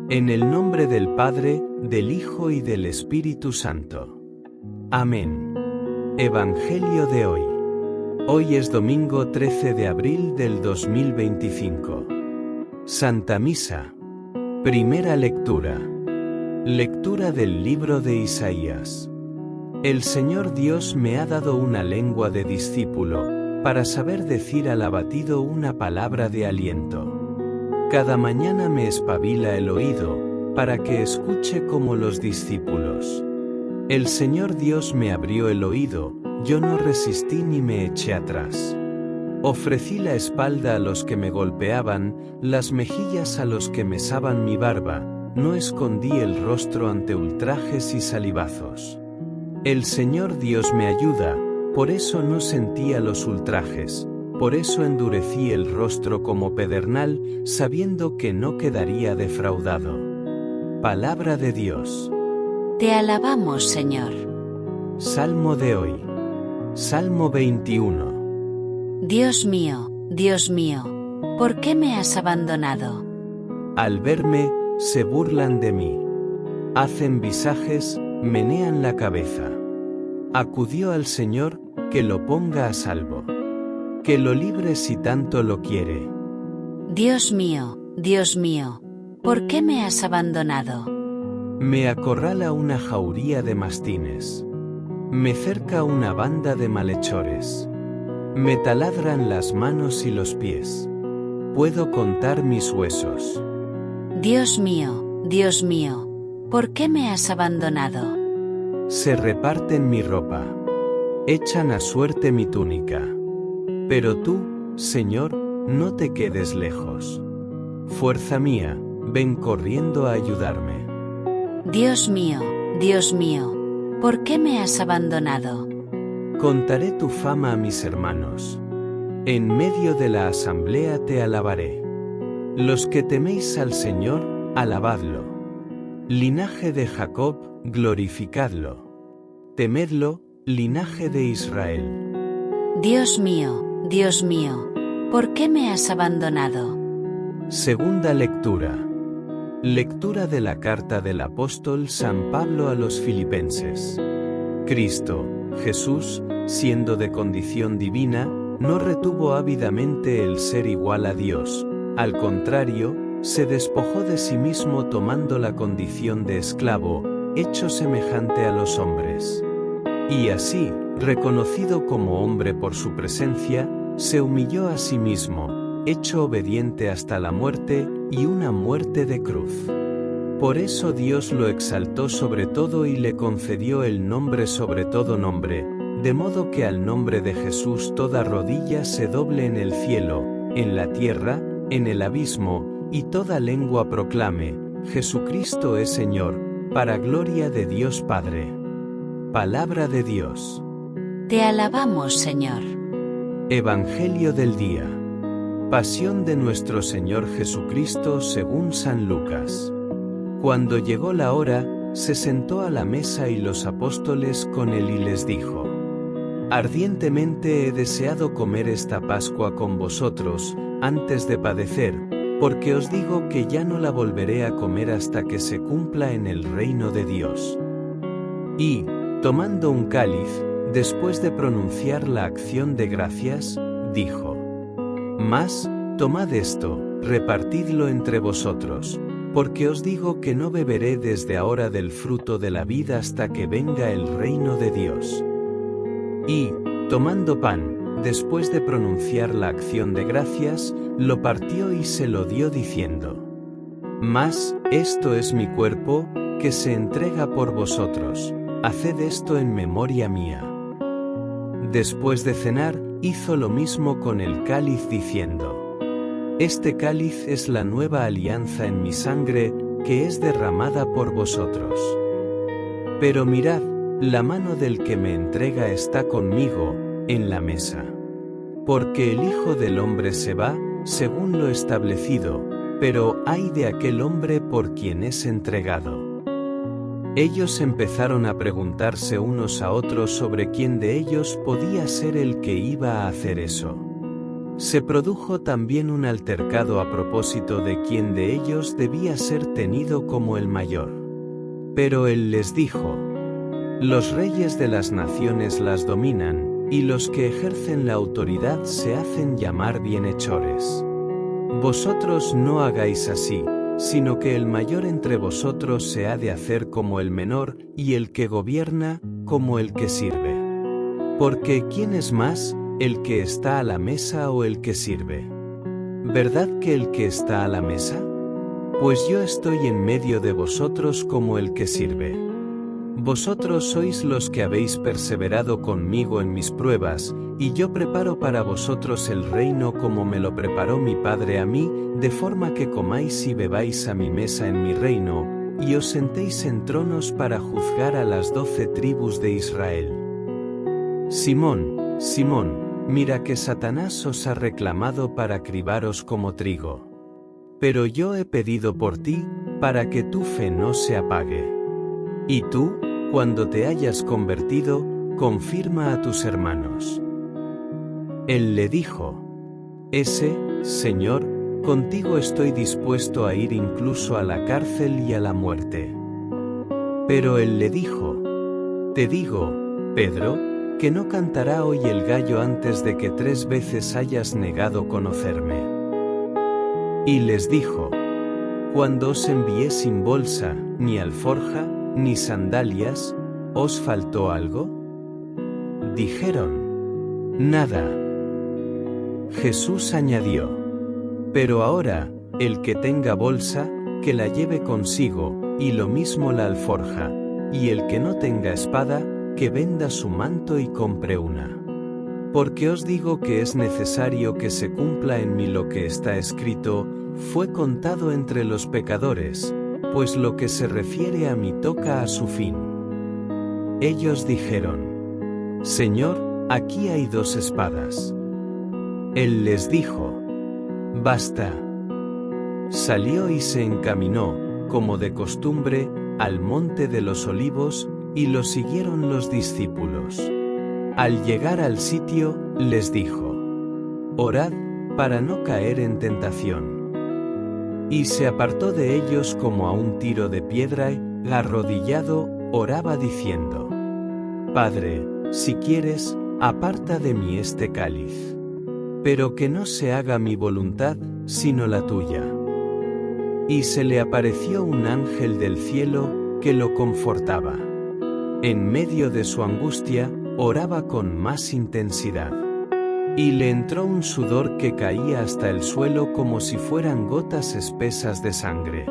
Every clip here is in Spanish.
En el nombre del Padre, del Hijo y del Espíritu Santo. Amén. Evangelio de hoy. Hoy es domingo 13 de abril del 2025. Santa Misa. Primera lectura. Lectura del libro de Isaías. El Señor Dios me ha dado una lengua de discípulo, para saber decir al abatido una palabra de aliento. Cada mañana me espabila el oído, para que escuche como los discípulos. El Señor Dios me abrió el oído, yo no resistí ni me eché atrás. Ofrecí la espalda a los que me golpeaban, las mejillas a los que mesaban mi barba, no escondí el rostro ante ultrajes y salivazos. El Señor Dios me ayuda, por eso no sentía los ultrajes, por eso endurecí el rostro como pedernal, sabiendo que no quedaría defraudado. Palabra de Dios. Te alabamos, Señor. Salmo de hoy. Salmo 21. Dios mío, ¿por qué me has abandonado? Al verme, se burlan de mí. Hacen visajes, menean la cabeza. Acudió al Señor, que lo ponga a salvo. Que lo libre si tanto lo quiere. Dios mío, ¿por qué me has abandonado? Me acorrala una jauría de mastines. Me cerca una banda de malhechores. Me taladran las manos y los pies. Puedo contar mis huesos. Dios mío, ¿por qué me has abandonado? Se reparten mi ropa. Echan a suerte mi túnica. Pero tú, Señor, no te quedes lejos. Fuerza mía, ven corriendo a ayudarme. Dios mío, ¿por qué me has abandonado? Contaré tu fama a mis hermanos. En medio de la asamblea te alabaré. Los que teméis al Señor, alabadlo. Linaje de Jacob, glorificadlo. Temedlo, linaje de Israel. Dios mío, ¿por qué me has abandonado? Segunda lectura. Lectura de la carta del apóstol San Pablo a los Filipenses. Cristo, Jesús, siendo de condición divina, no retuvo ávidamente el ser igual a Dios, al contrario, se despojó de sí mismo tomando la condición de esclavo, hecho semejante a los hombres. Y así, reconocido como hombre por su presencia, se humilló a sí mismo, hecho obediente hasta la muerte, y una muerte de cruz. Por eso Dios lo exaltó sobre todo y le concedió el nombre sobre todo nombre, de modo que al nombre de Jesús toda rodilla se doble en el cielo, en la tierra, en el abismo, y toda lengua proclame, Jesucristo es Señor, para gloria de Dios Padre. Palabra de Dios. Te alabamos, Señor. Evangelio del día. Pasión de nuestro Señor Jesucristo según San Lucas. Cuando llegó la hora, se sentó a la mesa y los apóstoles con él y les dijo: Ardientemente he deseado comer esta Pascua con vosotros, antes de padecer, porque os digo que ya no la volveré a comer hasta que se cumpla en el reino de Dios. Y, tomando un cáliz, después de pronunciar la acción de gracias, dijo: Mas, tomad esto, repartidlo entre vosotros, porque os digo que no beberé desde ahora del fruto de la vida hasta que venga el reino de Dios. Y, tomando pan, después de pronunciar la acción de gracias, lo partió y se lo dio diciendo: Mas, esto es mi cuerpo, que se entrega por vosotros, haced esto en memoria mía. Después de cenar, hizo lo mismo con el cáliz diciendo: Este cáliz es la nueva alianza en mi sangre, que es derramada por vosotros. Pero mirad, la mano del que me entrega está conmigo, en la mesa. Porque el Hijo del Hombre se va, según lo establecido, pero ay de aquel hombre por quien es entregado. Ellos empezaron a preguntarse unos a otros sobre quién de ellos podía ser el que iba a hacer eso. Se produjo también un altercado a propósito de quién de ellos debía ser tenido como el mayor. Pero él les dijo: los reyes de las naciones las dominan, y los que ejercen la autoridad se hacen llamar bienhechores. Vosotros no hagáis así, sino que el mayor entre vosotros se ha de hacer como el menor, y el que gobierna, como el que sirve. Porque ¿quién es más, el que está a la mesa o el que sirve? ¿Verdad que el que está a la mesa? Pues yo estoy en medio de vosotros como el que sirve. Vosotros sois los que habéis perseverado conmigo en mis pruebas, y yo preparo para vosotros el reino como me lo preparó mi Padre a mí, de forma que comáis y bebáis a mi mesa en mi reino, y os sentéis en tronos para juzgar a las 12 tribus de Israel. Simón, Simón, mira que Satanás os ha reclamado para cribaros como trigo. Pero yo he pedido por ti, para que tu fe no se apague. Y tú, cuando te hayas convertido, confirma a tus hermanos. Él le dijo: Señor, contigo estoy dispuesto a ir incluso a la cárcel y a la muerte. Pero él le dijo: te digo, Pedro, que no cantará hoy el gallo antes de que 3 veces hayas negado conocerme. Y les dijo: cuando os envié sin bolsa, ni alforja, ni sandalias, ¿os faltó algo? Dijeron: nada. Jesús añadió: pero ahora, el que tenga bolsa, que la lleve consigo, y lo mismo la alforja, y el que no tenga espada, que venda su manto y compre una. Porque os digo que es necesario que se cumpla en mí lo que está escrito: fue contado entre los pecadores, pues lo que se refiere a mí toca a su fin. Ellos dijeron: Señor, aquí hay 2 espadas. Él les dijo: basta. Salió y se encaminó, como de costumbre, al monte de los Olivos, y lo siguieron los discípulos. Al llegar al sitio, les dijo: orad, para no caer en tentación. Y se apartó de ellos como a un tiro de piedra y, arrodillado, oraba diciendo: Padre, si quieres, aparta de mí este cáliz. Pero que no se haga mi voluntad, sino la tuya. Y se le apareció un ángel del cielo, que lo confortaba. En medio de su angustia, oraba con más intensidad. Y le entró un sudor que caía hasta el suelo como si fueran gotas espesas de sangre.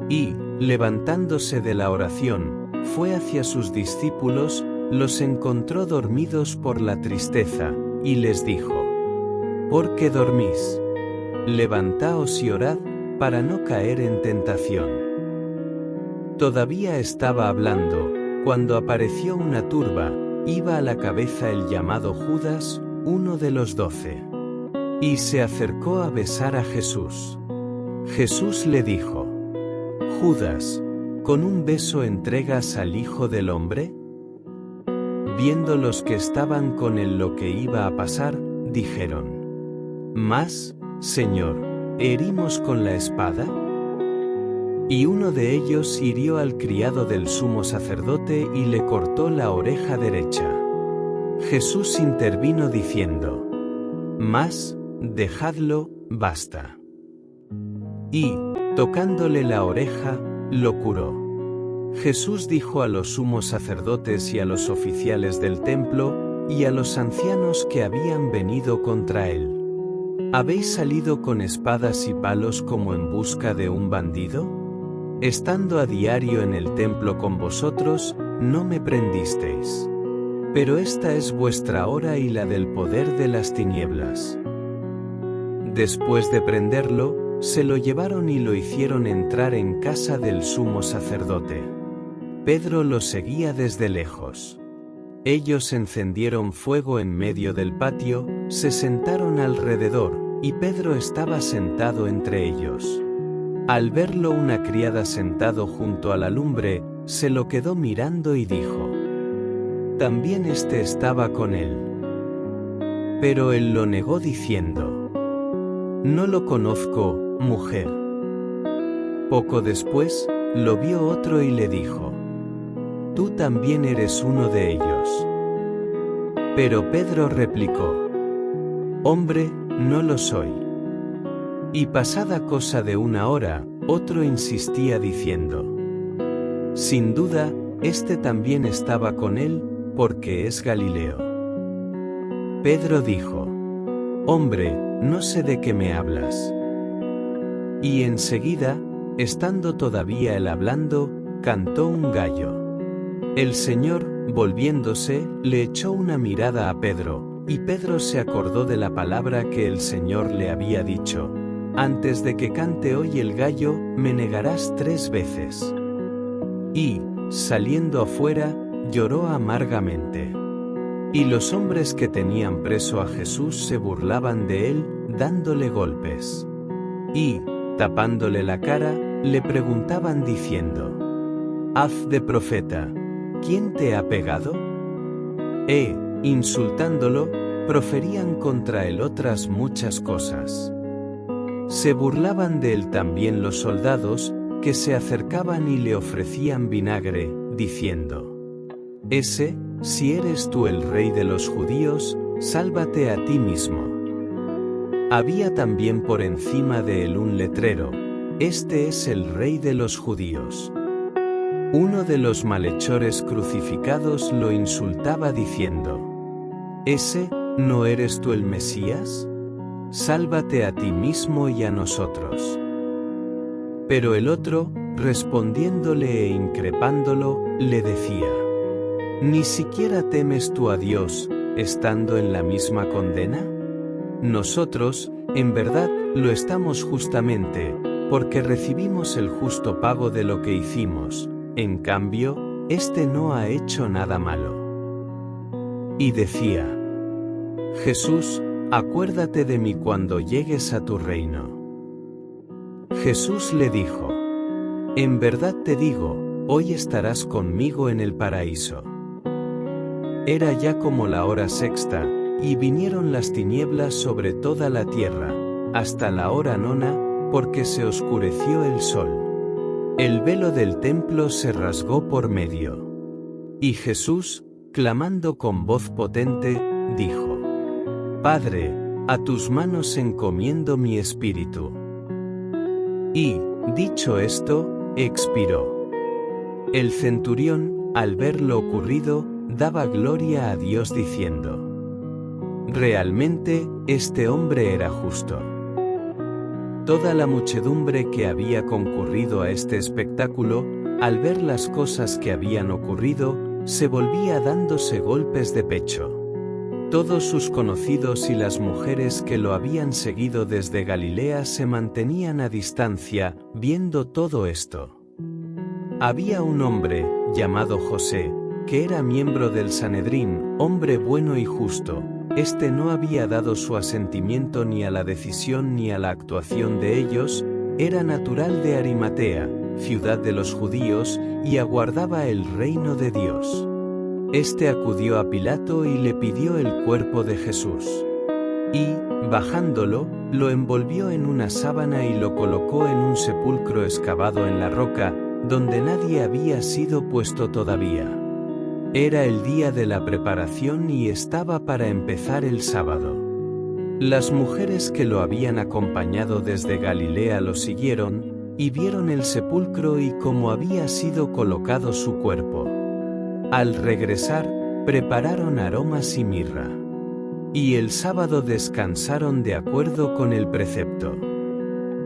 Y, levantándose de la oración, fue hacia sus discípulos, los encontró dormidos por la tristeza, y les dijo: ¿por qué dormís? Levantaos y orad, para no caer en tentación. Todavía estaba hablando, cuando apareció una turba, iba a la cabeza el llamado Judas, uno de los 12. Y se acercó a besar a Jesús. Jesús le dijo: Judas, ¿con un beso entregas al Hijo del Hombre? Viendo los que estaban con él lo que iba a pasar, dijeron: ¿Más, Señor, herimos con la espada? Y uno de ellos hirió al criado del sumo sacerdote y le cortó la oreja derecha. Jesús intervino diciendo: Mas, dejadlo, basta. Y, tocándole la oreja, lo curó. Jesús dijo a los sumos sacerdotes y a los oficiales del templo, y a los ancianos que habían venido contra él: ¿habéis salido con espadas y palos como en busca de un bandido? Estando a diario en el templo con vosotros, no me prendisteis. Pero esta es vuestra hora y la del poder de las tinieblas. Después de prenderlo, se lo llevaron y lo hicieron entrar en casa del sumo sacerdote. Pedro lo seguía desde lejos. Ellos encendieron fuego en medio del patio, se sentaron alrededor, y Pedro estaba sentado entre ellos. Al verlo una criada sentado junto a la lumbre, se lo quedó mirando y dijo: también éste estaba con él. Pero él lo negó diciendo: No lo conozco, mujer. Poco después, lo vio otro y le dijo: Tú también eres uno de ellos. Pero Pedro replicó: Hombre, no lo soy. Y pasada cosa de una hora, otro insistía diciendo: Sin duda, este también estaba con él, porque es Galileo. Pedro dijo: Hombre, no sé de qué me hablas. Y enseguida, estando todavía él hablando, cantó un gallo. El Señor, volviéndose, le echó una mirada a Pedro, y Pedro se acordó de la palabra que el Señor le había dicho: Antes de que cante hoy el gallo, me negarás 3 veces. Y, saliendo afuera, lloró amargamente. Y los hombres que tenían preso a Jesús se burlaban de él, dándole golpes. Y, tapándole la cara, le preguntaban diciendo: Haz de profeta, ¿quién te ha pegado? Insultándolo, proferían contra él otras muchas cosas. Se burlaban de él también los soldados, que se acercaban y le ofrecían vinagre, diciendo: Si eres tú el rey de los judíos, sálvate a ti mismo. Había también por encima de él un letrero: Este es el rey de los judíos. Uno de los malhechores crucificados lo insultaba diciendo: ¿No eres tú el Mesías? Sálvate a ti mismo y a nosotros. Pero el otro, respondiéndole e increpándolo, le decía: ¿Ni siquiera temes tú a Dios, estando en la misma condena? Nosotros, en verdad, lo estamos justamente, porque recibimos el justo pago de lo que hicimos. En cambio, este no ha hecho nada malo. Y decía: Jesús, acuérdate de mí cuando llegues a tu reino. Jesús le dijo: En verdad te digo, hoy estarás conmigo en el paraíso. Era ya como la hora sexta, y vinieron las tinieblas sobre toda la tierra, hasta la hora nona, porque se oscureció el sol. El velo del templo se rasgó por medio. Y Jesús, clamando con voz potente, dijo: Padre, a tus manos encomiendo mi espíritu. Y, dicho esto, expiró. El centurión, al ver lo ocurrido, daba gloria a Dios diciendo: Realmente, este hombre era justo. Toda la muchedumbre que había concurrido a este espectáculo, al ver las cosas que habían ocurrido, se volvía dándose golpes de pecho. Todos sus conocidos y las mujeres que lo habían seguido desde Galilea se mantenían a distancia, viendo todo esto. Había un hombre, llamado José, que era miembro del Sanedrín, hombre bueno y justo. Este no había dado su asentimiento ni a la decisión ni a la actuación de ellos, era natural de Arimatea, ciudad de los judíos, y aguardaba el reino de Dios. Este acudió a Pilato y le pidió el cuerpo de Jesús. Y, bajándolo, lo envolvió en una sábana y lo colocó en un sepulcro excavado en la roca, donde nadie había sido puesto todavía. Era el día de la preparación y estaba para empezar el sábado. Las mujeres que lo habían acompañado desde Galilea lo siguieron, y vieron el sepulcro y cómo había sido colocado su cuerpo. Al regresar, prepararon aromas y mirra. Y el sábado descansaron de acuerdo con el precepto.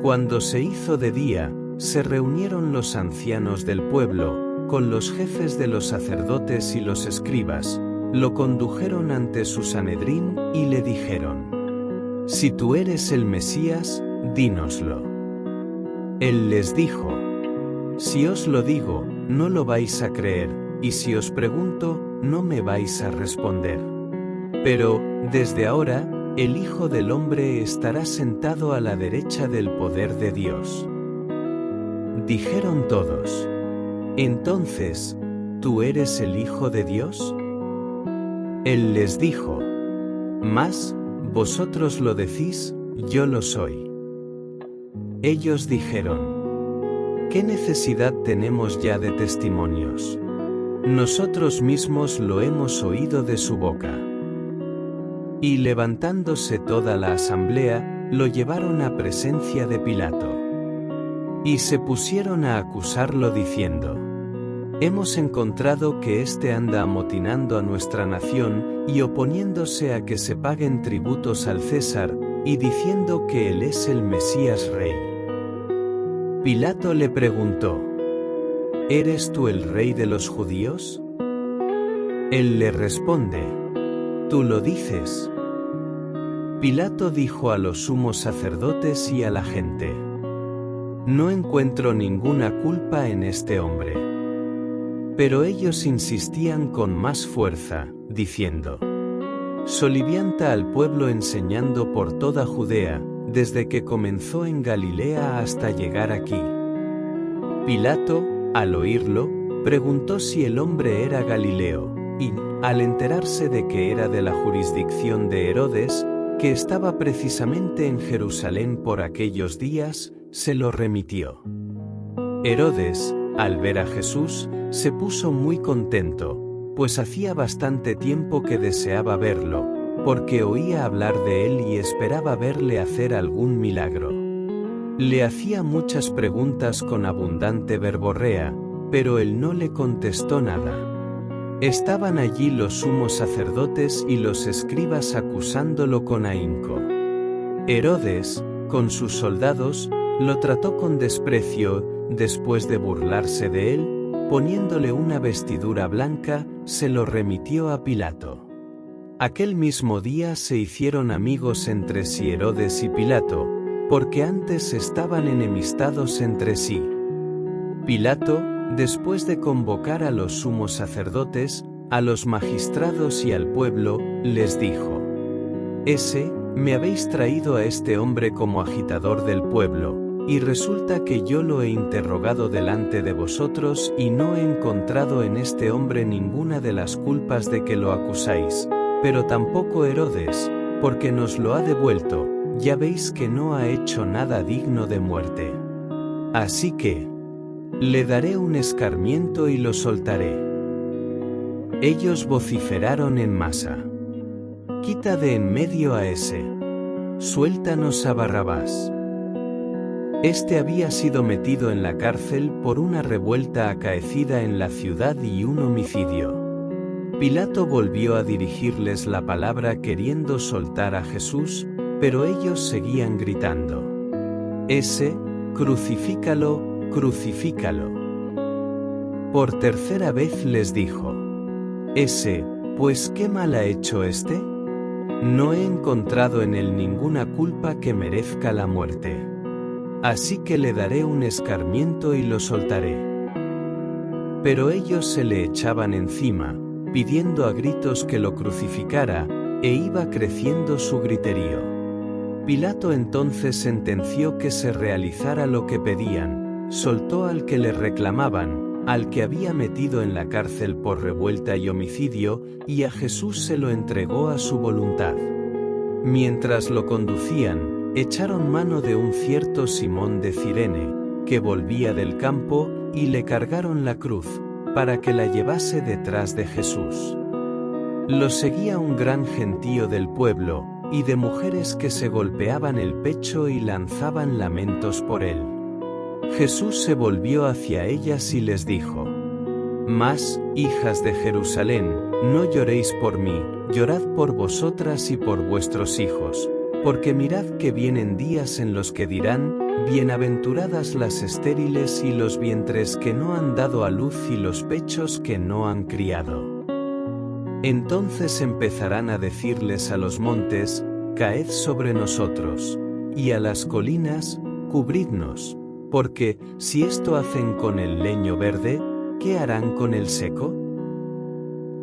Cuando se hizo de día, se reunieron los ancianos del pueblo, con los jefes de los sacerdotes y los escribas, lo condujeron ante su Sanedrín y le dijeron: Si tú eres el Mesías, dínoslo. Él les dijo: Si os lo digo, no lo vais a creer, y si os pregunto, no me vais a responder. Pero, desde ahora, el Hijo del Hombre estará sentado a la derecha del poder de Dios. Dijeron todos: Entonces, ¿tú eres el Hijo de Dios? Él les dijo: Mas, ¿vosotros lo decís? Yo lo soy. Ellos dijeron: ¿qué necesidad tenemos ya de testimonios? Nosotros mismos lo hemos oído de su boca. Y levantándose toda la asamblea, lo llevaron a presencia de Pilato. Y se pusieron a acusarlo diciendo: hemos encontrado que éste anda amotinando a nuestra nación y oponiéndose a que se paguen tributos al César, y diciendo que él es el Mesías Rey. Pilato le preguntó: ¿eres tú el rey de los judíos? Él le responde: tú lo dices. Pilato dijo a los sumos sacerdotes y a la gente: no encuentro ninguna culpa en este hombre. Pero ellos insistían con más fuerza, diciendo: solivianta al pueblo enseñando por toda Judea, desde que comenzó en Galilea hasta llegar aquí. Pilato, al oírlo, preguntó si el hombre era Galileo, y, al enterarse de que era de la jurisdicción de Herodes, que estaba precisamente en Jerusalén por aquellos días, se lo remitió. Herodes, al ver a Jesús, se puso muy contento, pues hacía bastante tiempo que deseaba verlo, porque oía hablar de él y esperaba verle hacer algún milagro. Le hacía muchas preguntas con abundante verborrea, pero él no le contestó nada. Estaban allí los sumos sacerdotes y los escribas acusándolo con ahínco. Herodes, con sus soldados, lo trató con desprecio. Después de burlarse de él, poniéndole una vestidura blanca, se lo remitió a Pilato. Aquel mismo día se hicieron amigos entre sí Herodes y Pilato, porque antes estaban enemistados entre sí. Pilato, después de convocar a los sumos sacerdotes, a los magistrados y al pueblo, les dijo: me habéis traído a este hombre como agitador del pueblo, y resulta que yo lo he interrogado delante de vosotros y no he encontrado en este hombre ninguna de las culpas de que lo acusáis, pero tampoco Herodes, porque nos lo ha devuelto, ya veis que no ha hecho nada digno de muerte. Así que le daré un escarmiento y lo soltaré. Ellos vociferaron en masa: quita de en medio a ese. Suéltanos a Barrabás. Este había sido metido en la cárcel por una revuelta acaecida en la ciudad y un homicidio. Pilato volvió a dirigirles la palabra queriendo soltar a Jesús, pero ellos seguían gritando: crucifícalo, crucifícalo. Por tercera vez les dijo: pues ¿qué mal ha hecho este? No he encontrado en él ninguna culpa que merezca la muerte. Así que le daré un escarmiento y lo soltaré. Pero ellos se le echaban encima, pidiendo a gritos que lo crucificara, e iba creciendo su griterío. Pilato entonces sentenció que se realizara lo que pedían, soltó al que le reclamaban, al que había metido en la cárcel por revuelta y homicidio, y a Jesús se lo entregó a su voluntad. Mientras lo conducían, echaron mano de un cierto Simón de Cirene, que volvía del campo, y le cargaron la cruz, para que la llevase detrás de Jesús. Lo seguía un gran gentío del pueblo, y de mujeres que se golpeaban el pecho y lanzaban lamentos por él. Jesús se volvió hacia ellas y les dijo: Mas, hijas de Jerusalén, no lloréis por mí, llorad por vosotras y por vuestros hijos, porque mirad que vienen días en los que dirán: bienaventuradas las estériles y los vientres que no han dado a luz y los pechos que no han criado. Entonces empezarán a decirles a los montes: caed sobre nosotros, y a las colinas: cubridnos, porque, si esto hacen con el leño verde, ¿qué harán con el seco?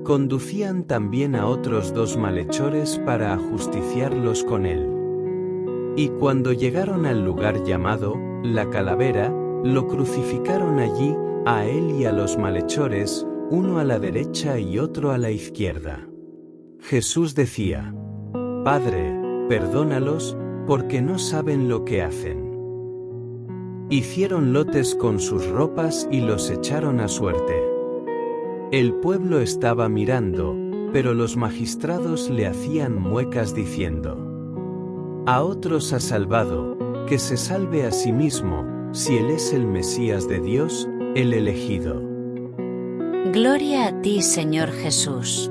Conducían también a otros 2 malhechores para ajusticiarlos con él. Y cuando llegaron al lugar llamado La Calavera, lo crucificaron allí, a él y a los malhechores, uno a la derecha y otro a la izquierda. Jesús decía: Padre, perdónalos, porque no saben lo que hacen. Hicieron lotes con sus ropas y los echaron a suerte. El pueblo estaba mirando, pero los magistrados le hacían muecas diciendo: a otros ha salvado, que se salve a sí mismo, si él es el Mesías de Dios, el elegido. Gloria a ti, Señor Jesús.